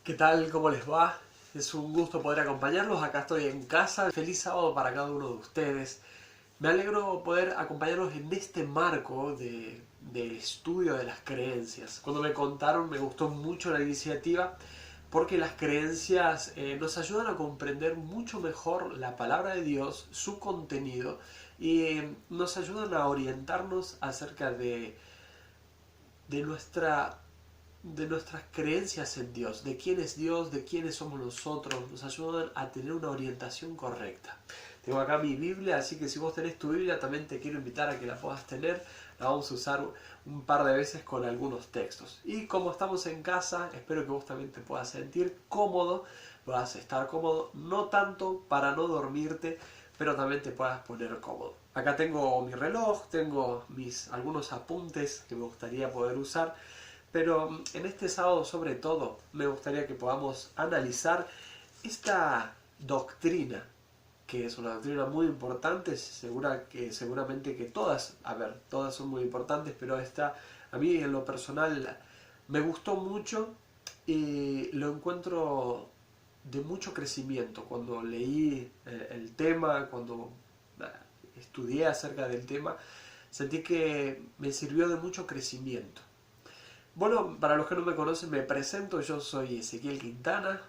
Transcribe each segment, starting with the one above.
¿Qué tal? ¿Cómo les va? Es un gusto poder acompañarlos. Acá estoy en casa. Feliz sábado para cada uno de ustedes. Me alegro poder acompañarlos en este marco del estudio de las creencias. Cuando me contaron me gustó mucho la iniciativa porque las creencias nos ayudan a comprender mucho mejor la palabra de Dios, su contenido y nos ayudan a orientarnos acerca de nuestra de nuestras creencias en Dios, de quién es Dios, de quiénes somos nosotros, nos ayudan a tener una orientación correcta. Tengo acá mi Biblia, así que si vos tenés tu Biblia también te quiero invitar a que la puedas tener. La vamos a usar un par de veces con algunos textos. Y como estamos en casa, espero que vos también te puedas sentir cómodo, puedas estar cómodo, no tanto para no dormirte, pero también te puedas poner cómodo. Acá tengo mi reloj, tengo algunos apuntes que me gustaría poder usar. Pero en este sábado sobre todo me gustaría que podamos analizar esta doctrina, que es una doctrina muy importante, seguramente que todas, todas son muy importantes, pero esta a mí en lo personal me gustó mucho y lo encuentro de mucho crecimiento. Cuando leí el tema, cuando estudié acerca del tema, sentí que me sirvió de mucho crecimiento. Bueno, para los que no me conocen, me presento. Yo soy Ezequiel Quintana,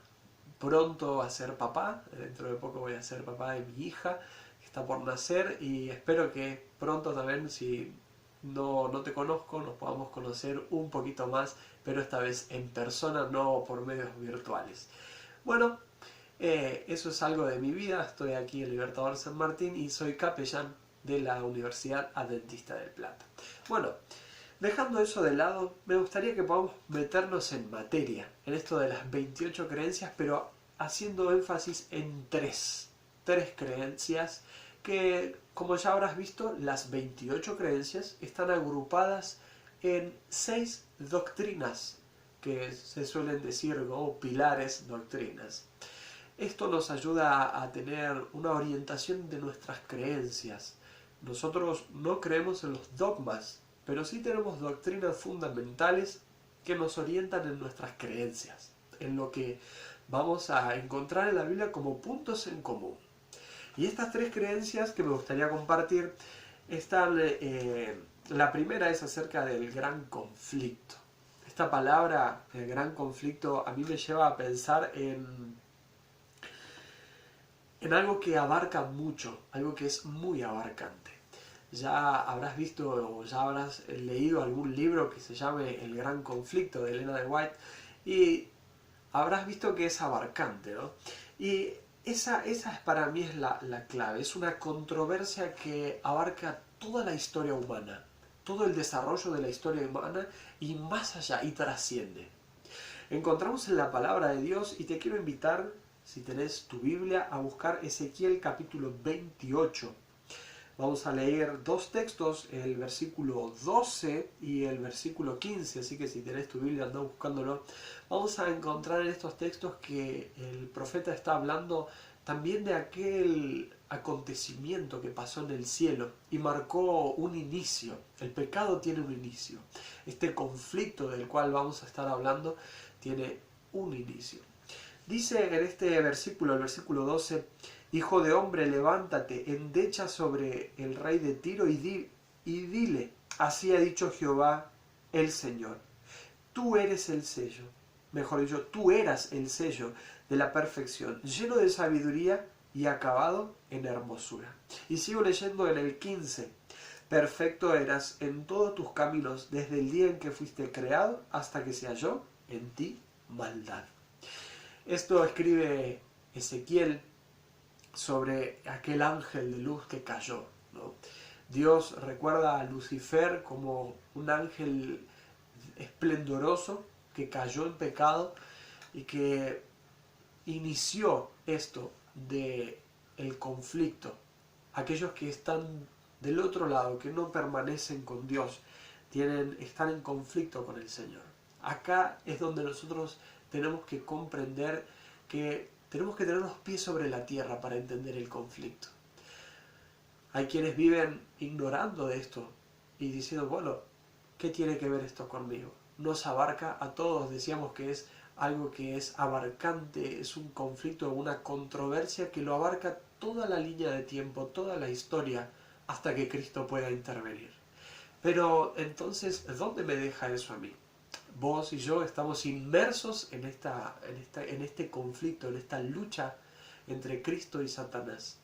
pronto a ser papá. Dentro de poco voy a ser papá de mi hija, que está por nacer, y espero que pronto también, si no te conozco, nos podamos conocer un poquito más, pero esta vez en persona, no por medios virtuales. Bueno, eso es algo de mi vida. Estoy aquí en Libertador San Martín y soy capellán de la Universidad Adventista del Plata. Bueno, dejando eso de lado, me gustaría que podamos meternos en materia, en esto de las 28 creencias, pero haciendo énfasis en tres creencias que, como ya habrás visto, las 28 creencias están agrupadas en 6 doctrinas, que se suelen decir, ¿no?, pilares, doctrinas. Esto nos ayuda a tener una orientación de nuestras creencias. Nosotros no creemos en los dogmas, pero sí tenemos doctrinas fundamentales que nos orientan en nuestras creencias, en lo que vamos a encontrar en la Biblia como puntos en común. Y estas tres creencias que me gustaría compartir están, la primera es acerca del gran conflicto. Esta palabra, el gran conflicto, a mí me lleva a pensar en algo que abarca mucho, algo que es muy abarcante. Ya habrás visto o ya habrás leído algún libro que se llame El Gran Conflicto de Elena de White y habrás visto que es abarcante, ¿no? Y esa para mí es la clave. Es una controversia que abarca toda la historia humana, todo el desarrollo de la historia humana y más allá, y trasciende. Encontramos en la palabra de Dios y te quiero invitar, si tenés tu Biblia, a buscar Ezequiel capítulo 28. Vamos a leer dos textos, el versículo 12 y el versículo 15, así que si tenés tu Biblia anda buscándolo. Vamos a encontrar en estos textos que el profeta está hablando también de aquel acontecimiento que pasó en el cielo y marcó un inicio. El pecado tiene un inicio. Este conflicto del cual vamos a estar hablando tiene un inicio. Dice en este versículo, el versículo 12, Hijo de hombre, levántate, endecha sobre el rey de Tiro y dile, así ha dicho Jehová el Señor, tú eres el sello, mejor dicho, tú eras el sello de la perfección, lleno de sabiduría y acabado en hermosura. Y sigo leyendo en el 15, perfecto eras en todos tus caminos desde el día en que fuiste creado hasta que se halló en ti maldad. Esto escribe Ezequiel sobre aquel ángel de luz que cayó, ¿no? Dios recuerda a Lucifer como un ángel esplendoroso que cayó en pecado y que inició esto de el conflicto. Aquellos que están del otro lado, que no permanecen con Dios, están en conflicto con el Señor. Acá es donde nosotros tenemos que comprender que tenemos que tener los pies sobre la tierra para entender el conflicto. Hay quienes viven ignorando de esto y diciendo, bueno, ¿qué tiene que ver esto conmigo? Nos abarca a todos, decíamos que es algo que es abarcante, es un conflicto, una controversia que lo abarca toda la línea de tiempo, toda la historia, hasta que Cristo pueda intervenir. Pero entonces, ¿dónde me deja eso a mí? Vos y yo estamos inmersos en este conflicto, en esta lucha entre Cristo y Satanás.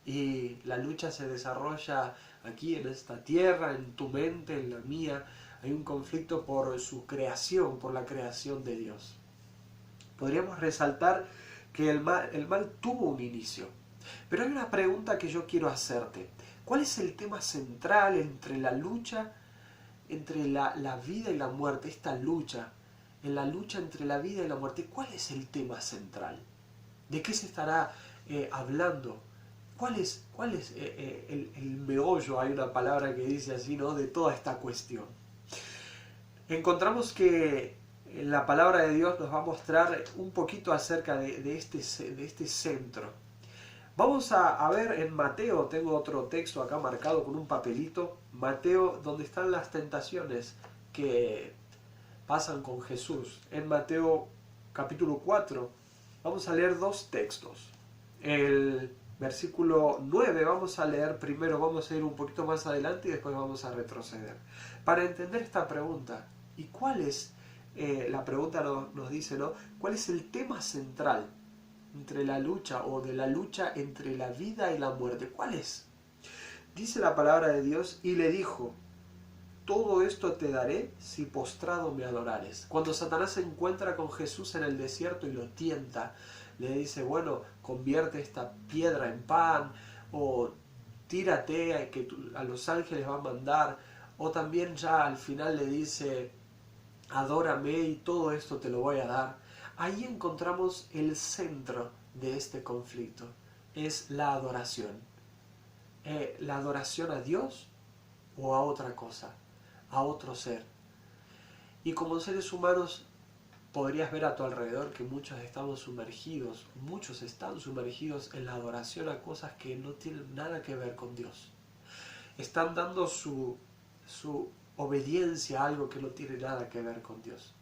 Y la lucha se desarrolla aquí en esta tierra, en tu mente, en la mía. Hay un conflicto por su creación, por la creación de Dios. Podríamos resaltar que el mal tuvo un inicio. Pero hay una pregunta que yo quiero hacerte. ¿Cuál es el tema central entre la lucha, entre la vida y la muerte? Esta lucha, en la lucha entre la vida y la muerte, ¿cuál es el tema central? ¿De qué se estará hablando? ¿Cuál es el meollo? Hay una palabra que dice así, ¿no? De toda esta cuestión. Encontramos que la palabra de Dios nos va a mostrar un poquito acerca de este centro. Vamos a ver en Mateo, tengo otro texto acá marcado con un papelito, Mateo, donde están las tentaciones que pasan con Jesús. En Mateo capítulo 4, vamos a leer dos textos. El versículo 9 vamos a leer primero, vamos a ir un poquito más adelante y después vamos a retroceder. Para entender esta pregunta, ¿y cuál es, la pregunta nos dice, ¿no? ¿Cuál es el tema central entre la lucha o de la lucha entre la vida y la muerte? ¿Cuál es? Dice la palabra de Dios y le dijo, todo esto te daré si postrado me adorares. Cuando Satanás se encuentra con Jesús en el desierto y lo tienta, le dice, bueno, convierte esta piedra en pan, o tírate que a los ángeles va a mandar, o también ya al final le dice, adórame y todo esto te lo voy a dar. Ahí encontramos el centro de este conflicto, es la adoración. La adoración a Dios o a otra cosa, a otro ser. Y como seres humanos podrías ver a tu alrededor que muchos están sumergidos en la adoración a cosas que no tienen nada que ver con Dios. Están dando su obediencia a algo que no tiene nada que ver con Dios.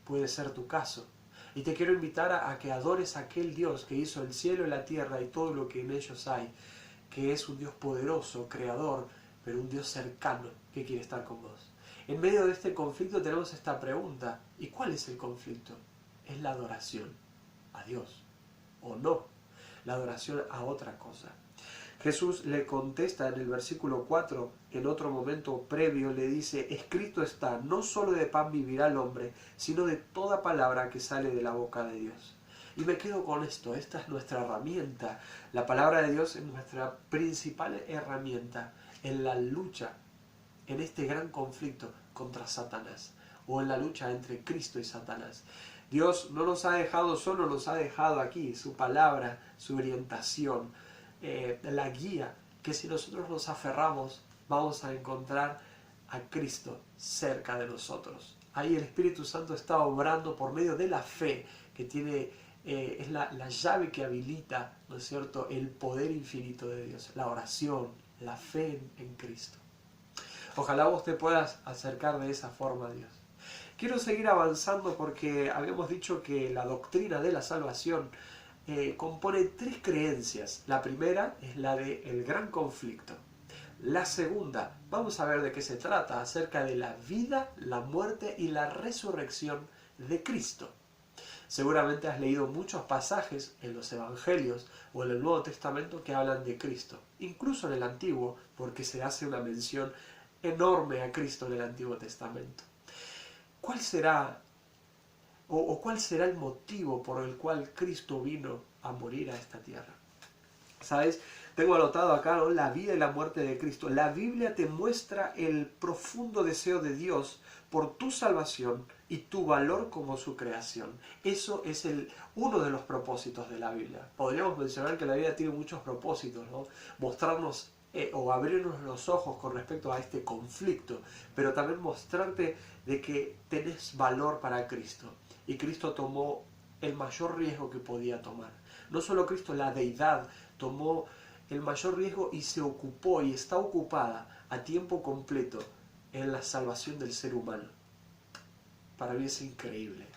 Puede ser tu caso. Y te quiero invitar a que adores a aquel Dios que hizo el cielo y la tierra y todo lo que en ellos hay, que es un Dios poderoso, creador, pero un Dios cercano que quiere estar con vos. En medio de este conflicto tenemos esta pregunta. ¿Y cuál es el conflicto? ¿Es la adoración a Dios o no? La adoración a otra cosa. Jesús le contesta en el versículo 4, en otro momento previo le dice, escrito está, no solo de pan vivirá el hombre, sino de toda palabra que sale de la boca de Dios. Y me quedo con esto, esta es nuestra herramienta. La palabra de Dios es nuestra principal herramienta en la lucha, en este gran conflicto contra Satanás, o en la lucha entre Cristo y Satanás. Dios no nos ha dejado solo, nos ha dejado aquí su palabra, su orientación, la guía, que si nosotros nos aferramos, vamos a encontrar a Cristo cerca de nosotros. Ahí el Espíritu Santo está obrando por medio de la fe, que tiene, es la llave que habilita, ¿no es cierto?, el poder infinito de Dios, la oración, la fe en Cristo. Ojalá vos te puedas acercar de esa forma a Dios. Quiero seguir avanzando porque habíamos dicho que la doctrina de la salvación compone tres creencias. La primera es la del gran conflicto. La segunda, vamos a ver de qué se trata, acerca de la vida, la muerte y la resurrección de Cristo. Seguramente has leído muchos pasajes en los Evangelios o en el Nuevo Testamento que hablan de Cristo, incluso en el Antiguo, porque se hace una mención enorme a Cristo en el Antiguo Testamento. ¿Cuál será cuál será el motivo por el cual Cristo vino a morir a esta tierra? ¿Sabes? Tengo anotado acá, ¿no?, la vida y la muerte de Cristo. La Biblia te muestra el profundo deseo de Dios por tu salvación y tu valor como su creación. Eso es uno de los propósitos de la Biblia. Podríamos mencionar que la Biblia tiene muchos propósitos, ¿no? Mostrarnos o abrirnos los ojos con respecto a este conflicto, pero también mostrarte de que tenés valor para Cristo. Y Cristo tomó el mayor riesgo que podía tomar. No solo Cristo, la deidad tomó el mayor riesgo y se ocupó y está ocupada a tiempo completo en la salvación del ser humano. Para mí es increíble.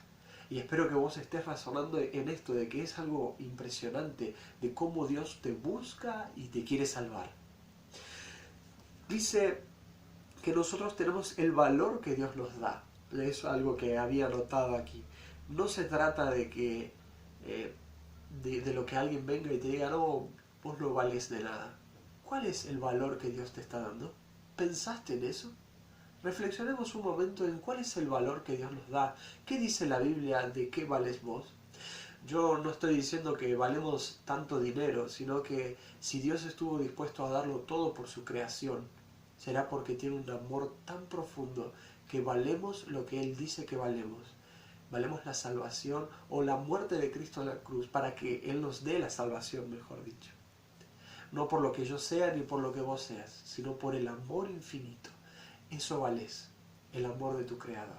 Y espero que vos estés razonando en esto, de que es algo impresionante, de cómo Dios te busca y te quiere salvar. Dice que nosotros tenemos el valor que Dios nos da. Es algo que había notado aquí. No se trata de que de lo que alguien venga y te diga, no, vos no valés de nada. ¿Cuál es el valor que Dios te está dando? ¿Pensaste en eso? Reflexionemos un momento en cuál es el valor que Dios nos da. ¿Qué dice la Biblia de qué vales vos? Yo no estoy diciendo que valemos tanto dinero, sino que si Dios estuvo dispuesto a darlo todo por su creación, será porque tiene un amor tan profundo que valemos lo que Él dice que valemos. Valemos la salvación o la muerte de Cristo en la cruz para que Él nos dé la salvación, mejor dicho. No por lo que yo sea ni por lo que vos seas, sino por el amor infinito. Eso vales, el amor de tu Creador.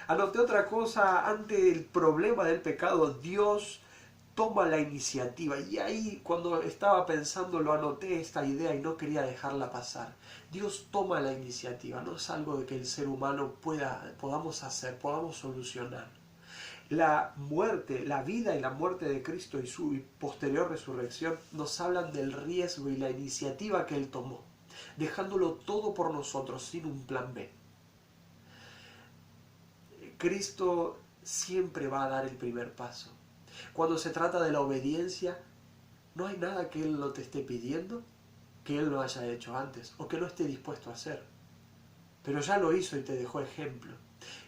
Anoté otra cosa, ante el problema del pecado, Dios toma la iniciativa. Y ahí, cuando estaba pensando, lo anoté esta idea y no quería dejarla pasar. Dios toma la iniciativa, no es algo de que el ser humano podamos hacer, podamos solucionar. La muerte, la vida y la muerte de Cristo y su posterior resurrección nos hablan del riesgo y la iniciativa que Él tomó, dejándolo todo por nosotros sin un plan B. Cristo siempre va a dar el primer paso. Cuando se trata de la obediencia, no hay nada que Él no te esté pidiendo que Él no haya hecho antes o que no esté dispuesto a hacer. Pero ya lo hizo y te dejó ejemplo.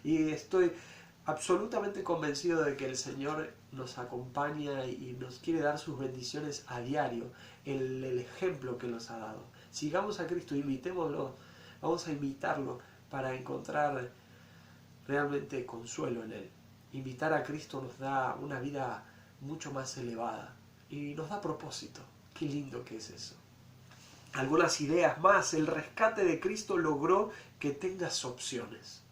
Y estoy absolutamente convencido de que el Señor nos acompaña y nos quiere dar sus bendiciones a diario, el ejemplo que nos ha dado. Sigamos a Cristo, imitémoslo, vamos a imitarlo para encontrar realmente consuelo en Él. Imitar a Cristo nos da una vida mucho más elevada y nos da propósito. Qué lindo que es eso. Algunas ideas más. El rescate de Cristo logró que tengas opciones.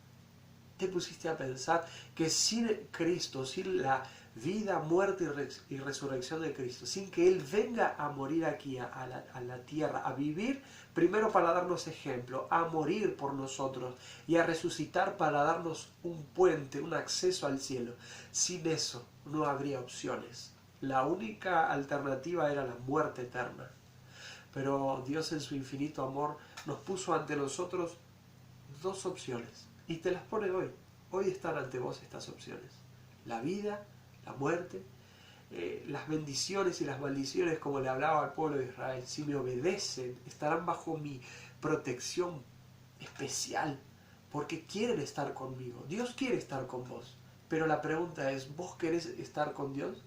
¿Te pusiste a pensar que sin Cristo, sin la vida, muerte y resurrección de Cristo, sin que Él venga a morir aquí a la tierra, a vivir primero para darnos ejemplo, a morir por nosotros y a resucitar para darnos un puente, un acceso al cielo? Sin eso no habría opciones. La única alternativa era la muerte eterna. Pero Dios en su infinito amor nos puso ante nosotros dos opciones. Y te las pone hoy. Hoy están ante vos estas opciones. La vida, la muerte, las bendiciones y las maldiciones, como le hablaba al pueblo de Israel. Si me obedecen, estarán bajo mi protección especial, porque quieren estar conmigo. Dios quiere estar con vos. Pero la pregunta es, ¿vos querés estar con Dios?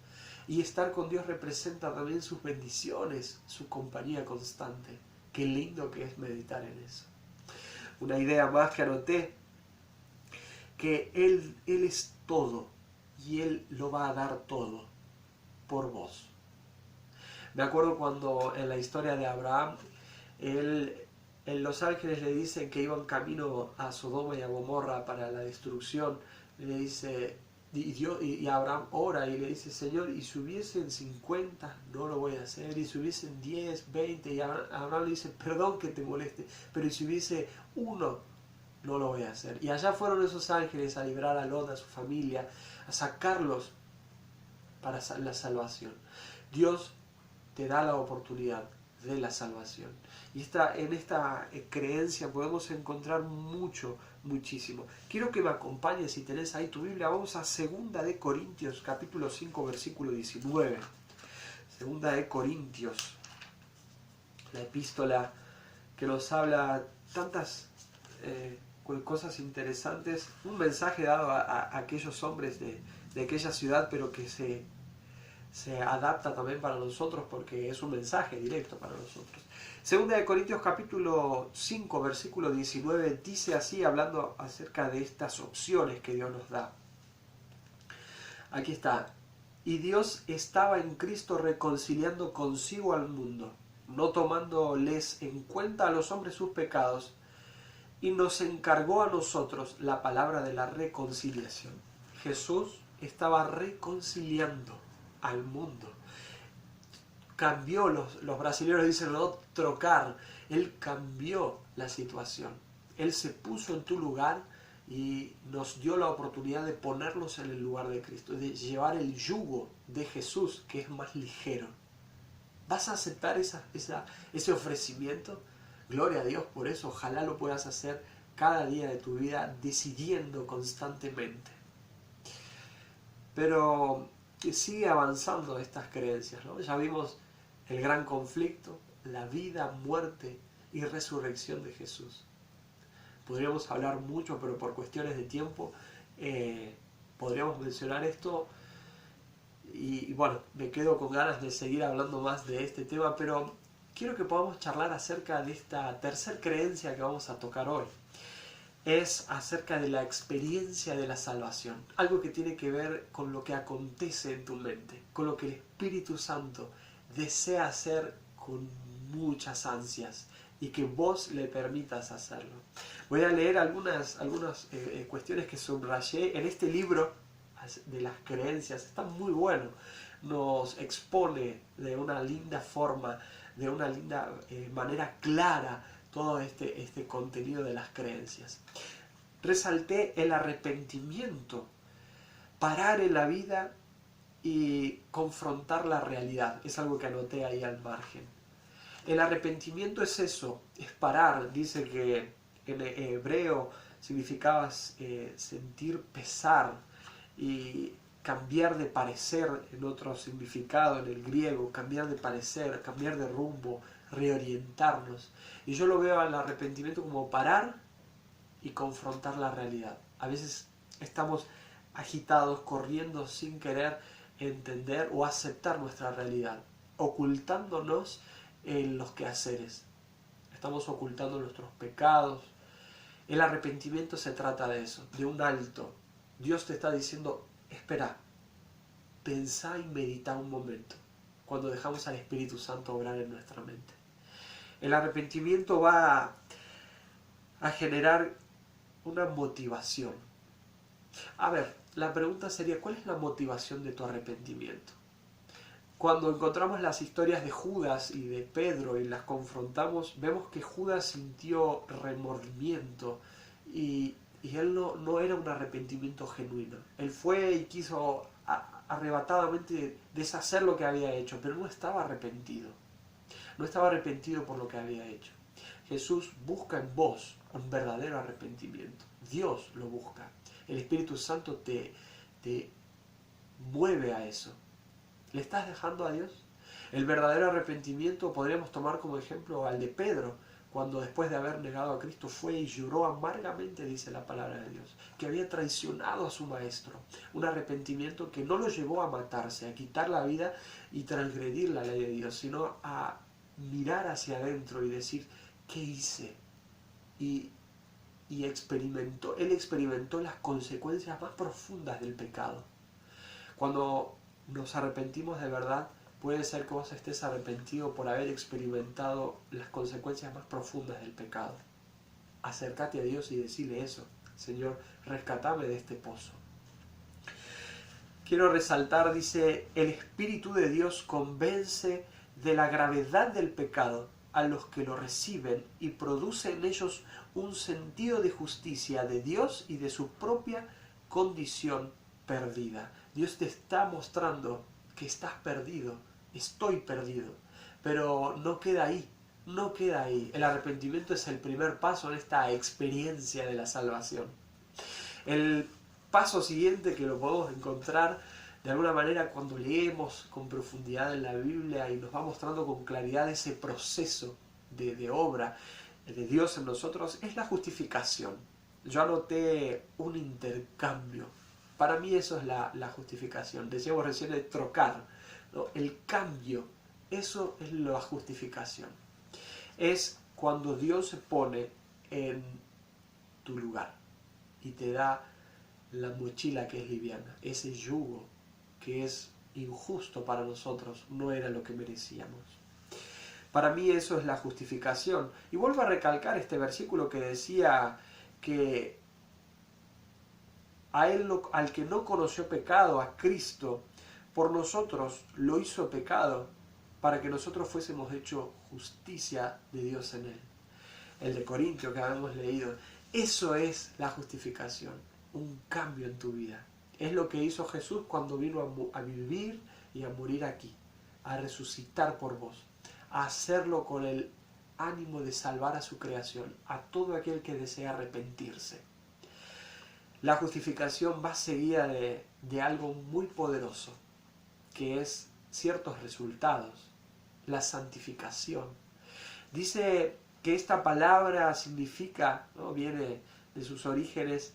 Y estar con Dios representa también sus bendiciones, su compañía constante. Qué lindo que es meditar en eso. Una idea más que anoté, que Él es todo y Él lo va a dar todo por vos. Me acuerdo cuando en la historia de Abraham, los ángeles le dicen que iban camino a Sodoma y a Gomorra para la destrucción. Le dice, y Abraham ora y le dice, Señor, y si hubiesen 50, no lo voy a hacer, y si hubiesen 10, 20, y Abraham le dice, perdón que te moleste, pero y si hubiese uno, no lo voy a hacer. Y allá fueron esos ángeles a librar a Lot, a su familia, a sacarlos para la salvación. Dios te da la oportunidad de la salvación. Y en esta creencia podemos encontrar muchísimo. Quiero que me acompañes, si tenés ahí tu Biblia, vamos a 2 de Corintios, capítulo 5, versículo 19. 2 de Corintios, la epístola que nos habla tantas cosas interesantes, un mensaje dado a aquellos hombres de aquella ciudad, pero que se adapta también para nosotros porque es un mensaje directo para nosotros. 2 de Corintios capítulo 5 versículo 19 dice así, hablando acerca de estas opciones que Dios nos da. Aquí está. Y Dios estaba en Cristo reconciliando consigo al mundo, no tomándoles en cuenta a los hombres sus pecados, y nos encargó a nosotros la palabra de la reconciliación. Jesús estaba reconciliando al mundo. Cambió, los brasileños dicen no trocar. Él cambió la situación. Él se puso en tu lugar y nos dio la oportunidad de ponernos en el lugar de Cristo, de llevar el yugo de Jesús, que es más ligero. ¿Vas a aceptar ese ofrecimiento? Gloria a Dios por eso. Ojalá lo puedas hacer cada día de tu vida, decidiendo constantemente. Pero que sigue avanzando estas creencias, ¿no? Ya vimos el gran conflicto, la vida, muerte y resurrección de Jesús. Podríamos hablar mucho, pero por cuestiones de tiempo podríamos mencionar esto. Y bueno, me quedo con ganas de seguir hablando más de este tema, pero quiero que podamos charlar acerca de esta tercer creencia que vamos a tocar hoy. Es acerca de la experiencia de la salvación, algo que tiene que ver con lo que acontece en tu mente, con lo que el Espíritu Santo desea hacer con muchas ansias y que vos le permitas hacerlo. Voy a leer algunas cuestiones que subrayé en este libro de las creencias. Está muy bueno, nos expone de una linda forma, de una linda manera clara todo este contenido de las creencias. Resalté el arrepentimiento, parar en la vida y confrontar la realidad. Es algo que anoté ahí al margen. El arrepentimiento es eso, es parar. Dice que en hebreo significaba sentir pesar y cambiar de parecer, en otro significado, en el griego, cambiar de parecer, cambiar de rumbo, reorientarnos. Y yo lo veo al arrepentimiento como parar y confrontar la realidad. A veces estamos agitados, corriendo sin querer entender o aceptar nuestra realidad, ocultándonos en los quehaceres. Estamos ocultando nuestros pecados. El arrepentimiento se trata de eso, de un alto. Dios te está diciendo, espera, pensá y medita un momento, cuando dejamos al Espíritu Santo obrar en nuestra mente. El arrepentimiento va a generar una motivación. A ver, la pregunta sería, ¿cuál es la motivación de tu arrepentimiento? Cuando encontramos las historias de Judas y de Pedro y las confrontamos, vemos que Judas sintió remordimiento y él no era un arrepentimiento genuino. Él fue y quiso arrebatadamente deshacer lo que había hecho, pero no estaba arrepentido. No estaba arrepentido por lo que había hecho. Jesús busca en vos un verdadero arrepentimiento. Dios lo busca. El Espíritu Santo te mueve a eso. ¿Le estás dejando a Dios? El verdadero arrepentimiento podríamos tomar como ejemplo al de Pedro, cuando después de haber negado a Cristo fue y lloró amargamente, dice la palabra de Dios, que había traicionado a su maestro. Un arrepentimiento que no lo llevó a matarse, a quitar la vida y transgredir la ley de Dios, sino a mirar hacia adentro y decir, ¿qué hice? Y él experimentó las consecuencias más profundas del pecado. Cuando nos arrepentimos de verdad, puede ser que vos estés arrepentido por haber experimentado las consecuencias más profundas del pecado. Acércate a Dios y decirle eso. Señor, rescatame de este pozo. Quiero resaltar, dice, el Espíritu de Dios convence de la gravedad del pecado a los que lo reciben y produce en ellos un sentido de justicia de Dios y de su propia condición perdida. Dios te está mostrando que estás perdido, estoy perdido, pero no queda ahí, no queda ahí. El arrepentimiento es el primer paso en esta experiencia de la salvación. El paso siguiente que lo podemos encontrar de alguna manera cuando leemos con profundidad en la Biblia y nos va mostrando con claridad ese proceso de obra de Dios en nosotros, es la justificación. Yo anoté un intercambio. Para mí eso es la justificación. Decíamos recién el trocar, ¿no? El cambio, eso es la justificación. Es cuando Dios se pone en tu lugar y te da la mochila que es liviana, ese yugo que es injusto para nosotros, no era lo que merecíamos. Para mí eso es la justificación. Y vuelvo a recalcar este versículo que decía que al que no conoció pecado, a Cristo, por nosotros lo hizo pecado, para que nosotros fuésemos hecho justicia de Dios en él. El de Corintio que habíamos leído. Eso es la justificación, un cambio en tu vida. Es lo que hizo Jesús cuando vino a vivir y a morir aquí, a resucitar por vos, a hacerlo con el ánimo de salvar a su creación, a todo aquel que desea arrepentirse. La justificación va seguida de algo muy poderoso, que es ciertos resultados, la santificación. Dice que esta palabra significa, ¿no?, viene de sus orígenes,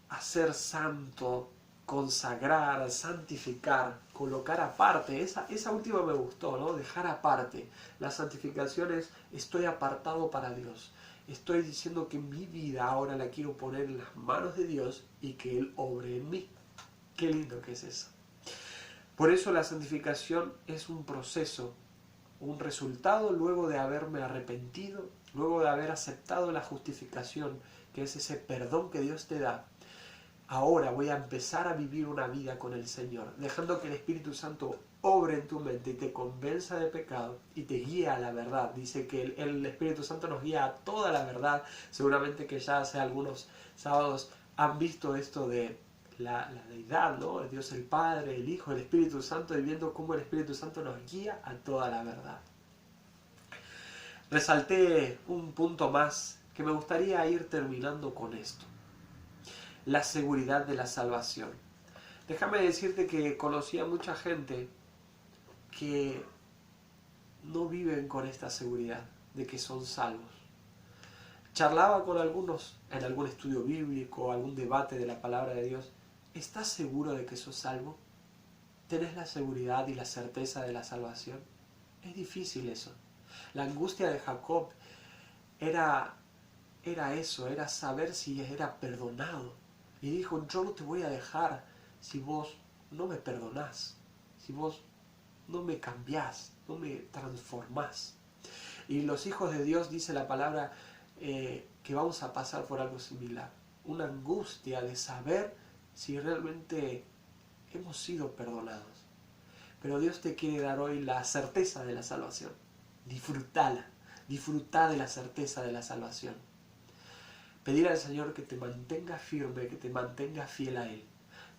hacer santo, consagrar, santificar, colocar aparte. Esa última me gustó, ¿no? Dejar aparte. La santificación es, estoy apartado para Dios. Estoy diciendo que mi vida ahora la quiero poner en las manos de Dios y que Él obre en mí. Qué lindo que es eso. Por eso la santificación es un proceso, un resultado luego de haberme arrepentido, luego de haber aceptado la justificación, que es ese perdón que Dios te da. Ahora voy a empezar a vivir una vida con el Señor, dejando que el Espíritu Santo obre en tu mente y te convenza de pecado y te guíe a la verdad. Dice que el Espíritu Santo nos guía a toda la verdad. Seguramente que ya hace algunos sábados han visto esto de la deidad, ¿no? Dios el Padre, el Hijo, el Espíritu Santo, y viendo cómo el Espíritu Santo nos guía a toda la verdad. Resalté un punto más que me gustaría ir terminando con esto. La seguridad de la salvación. Déjame decirte que conocí a mucha gente que no viven con esta seguridad de que son salvos. Charlaba con algunos en algún estudio bíblico, algún debate de la palabra de Dios. ¿Estás seguro de que sos salvo? ¿Tenés la seguridad y la certeza de la salvación? Es difícil eso. La angustia de Jacob era eso, era saber si era perdonado. Y dijo, yo no te voy a dejar si vos no me perdonás, si vos no me cambiás, no me transformás. Y los hijos de Dios, dice la palabra, que vamos a pasar por algo similar. Una angustia de saber si realmente hemos sido perdonados. Pero Dios te quiere dar hoy la certeza de la salvación. Disfrutala, disfruta de la certeza de la salvación. Pedir al Señor que te mantenga firme, que te mantenga fiel a Él.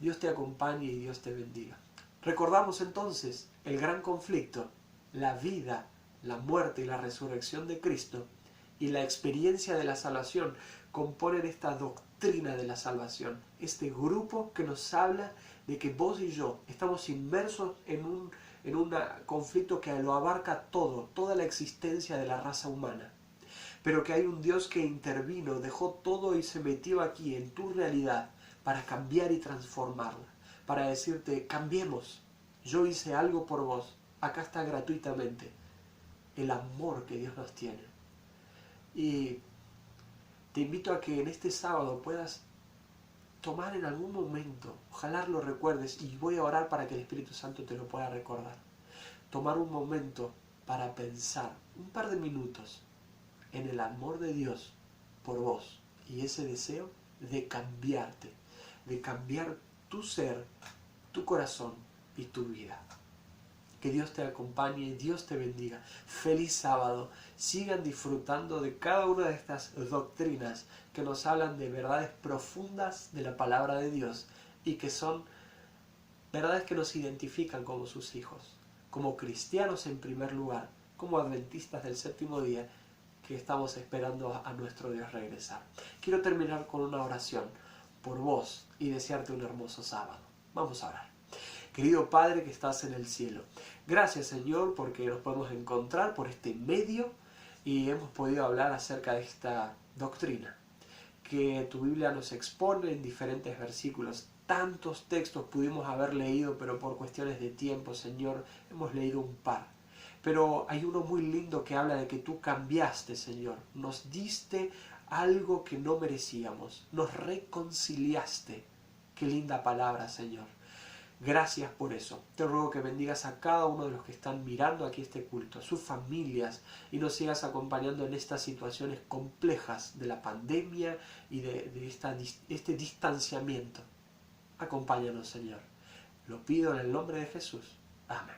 Dios te acompañe y Dios te bendiga. Recordamos entonces el gran conflicto, la vida, la muerte y la resurrección de Cristo y la experiencia de la salvación componen esta doctrina de la salvación. Este grupo que nos habla de que vos y yo estamos inmersos en un conflicto que lo abarca todo, toda la existencia de la raza humana. Pero que hay un Dios que intervino, dejó todo y se metió aquí en tu realidad para cambiar y transformarla. Para decirte, cambiemos, yo hice algo por vos, acá está gratuitamente. El amor que Dios nos tiene. Y te invito a que en este sábado puedas tomar en algún momento, ojalá lo recuerdes, y voy a orar para que el Espíritu Santo te lo pueda recordar. Tomar un momento para pensar, un par de minutos, en el amor de Dios por vos y ese deseo de cambiarte, de cambiar tu ser, tu corazón y tu vida. Que Dios te acompañe, Dios te bendiga. Feliz sábado. Sigan disfrutando de cada una de estas doctrinas que nos hablan de verdades profundas de la palabra de Dios y que son verdades que nos identifican como sus hijos, como cristianos en primer lugar, como adventistas del séptimo día, que estamos esperando a nuestro Dios regresar. Quiero terminar con una oración por vos y desearte un hermoso sábado. Vamos a orar. Querido Padre que estás en el cielo, gracias Señor porque nos podemos encontrar por este medio y hemos podido hablar acerca de esta doctrina que tu Biblia nos expone en diferentes versículos. Tantos textos pudimos haber leído, pero por cuestiones de tiempo, Señor, hemos leído un par. Pero hay uno muy lindo que habla de que tú cambiaste, Señor. Nos diste algo que no merecíamos. Nos reconciliaste. Qué linda palabra, Señor. Gracias por eso. Te ruego que bendigas a cada uno de los que están mirando aquí este culto, a sus familias, y nos sigas acompañando en estas situaciones complejas de la pandemia y de este distanciamiento. Acompáñanos, Señor. Lo pido en el nombre de Jesús. Amén.